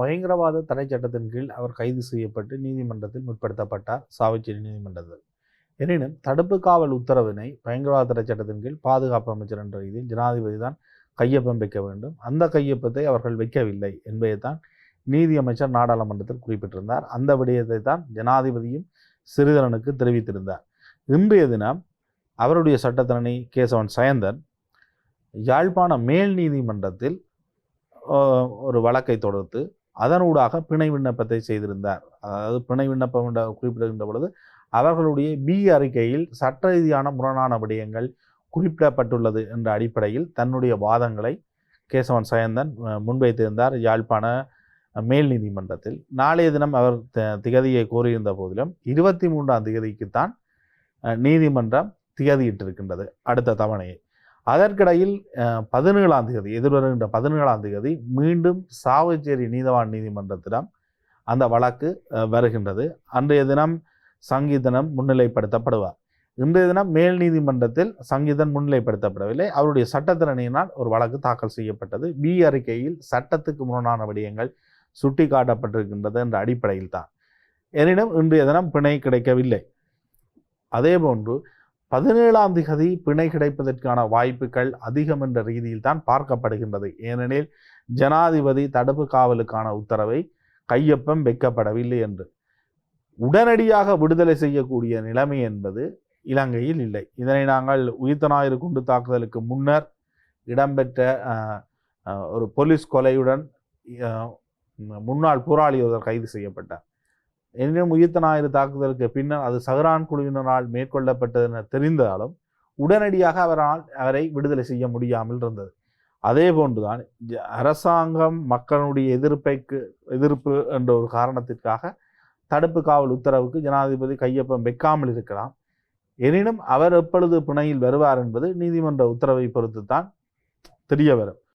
பயங்கரவாத தடை சட்டத்தின் கீழ் அவர் கைது செய்யப்பட்டு நீதிமன்றத்தில் முற்படுத்தப்பட்டார் சாவச்சேரி நீதிமன்றத்தில். எனினும் தடுப்பு காவல் உத்தரவினை பயங்கரவாத தடை சட்டத்தின் கீழ் பாதுகாப்பு அமைச்சர் என்ற ரீதியில் ஜனாதிபதி தான் கையொப்பம் வைக்க வேண்டும். அந்த கையொப்பத்தை அவர்கள் வைக்கவில்லை என்பதைத்தான் நீதி அமைச்சர் நாடாளுமன்றத்தில் குறிப்பிட்டிருந்தார். அந்த விடயத்தை தான் ஜனாதிபதியும் சிறிதரனுக்கு தெரிவித்திருந்தார். இன்றைய தினம் அவருடைய சட்டத்தரணி கேசவன் சயந்தன் யாழ்ப்பாண மேல் நீதிமன்றத்தில் ஒரு வழக்கை தொடுத்து அதனூடாக பிணை விண்ணப்பத்தை செய்திருந்தார். அதாவது பிணை விண்ணப்பம் என்ற குறிப்பிடுகின்ற பொழுது அவர்களுடைய பி அறிக்கையில் சட்ட ரீதியான முரணான விடயங்கள் குறிப்பிடப்பட்டுள்ளது என்ற அடிப்படையில் தன்னுடைய வாதங்களை கேசவன் சயந்தன் முன்வைத்திருந்தார் யாழ்ப்பாண மேல் நீதிமன்றத்தில். நாளைய தினம் அவர் திகதியை கோரியிருந்த போதிலும் 23ஆம் திகதிக்குத்தான் நீதிமன்றம் திகதியிட்டிருக்கின்றது அடுத்த தவணையை. அதற்கிடையில் 17ஆம் திகதி எதிர்வருகின்ற 17ஆம் திகதி மீண்டும் சாவச்சேரி நீதவான் நீதிமன்றத்திடம் அந்த வழக்கு வருகின்றது. அன்றைய தினம் சங்கீதனம் முன்னிலைப்படுத்தப்படுவார். இன்றைய தினம் மேல் நீதிமன்றத்தில் சங்கீதன் முன்னிலைப்படுத்தப்படவில்லை. அவருடைய சட்டத்திறனியினால் ஒரு வழக்கு தாக்கல் செய்யப்பட்டது. பி அறிக்கையில் சட்டத்துக்கு முரணான விடயங்கள் சுட்டி காட்டப்பட்டிருக்கின்றது என்ற அடிப்படையில் தான். எனினும் இன்றைய தினம் பிணை கிடைக்கவில்லை. அதேபோன்று 17ஆம் திகதி பிணை கிடைப்பதற்கான வாய்ப்புகள் அதிகம் என்ற ரீதியில் தான் பார்க்கப்படுகின்றது. ஏனெனில் ஜனாதிபதி தடுப்பு காவலுக்கான உத்தரவை கையொப்பம் வைக்கப்படவில்லை என்று. உடனடியாக விடுதலை செய்யக்கூடிய நிலைமை என்பது இலங்கையில் இல்லை. இதனை நாங்கள் உயிர்த்த ஞாயிறு குண்டு தாக்குதலுக்கு முன்னர் இடம்பெற்ற ஒரு போலீஸ் கொலையுடன் முன்னாள் போராளி ஒருவர் கைது செய்யப்பட்டார். எனினும் உயிர்த்த ஞாயிறு தாக்குதலுக்கு பின்னர் அது சஹ்ரான் குழுவினரால் மேற்கொள்ளப்பட்டது என தெரிந்தாலும் உடனடியாக அவரை விடுதலை செய்ய முடியாமல் இருந்தது. அதே போன்றுதான் அரசாங்கம் மக்களுடைய எதிர்ப்பு என்ற ஒரு காரணத்திற்காக தடுப்பு காவல் உத்தரவுக்கு ஜனாதிபதி கையொப்பம் வைக்காமல் இருக்கலாம். எனினும் அவர் எப்பொழுது பிணையில் வருவார் என்பது நீதிமன்ற உத்தரவை பொறுத்து தான் தெரிய வரும்.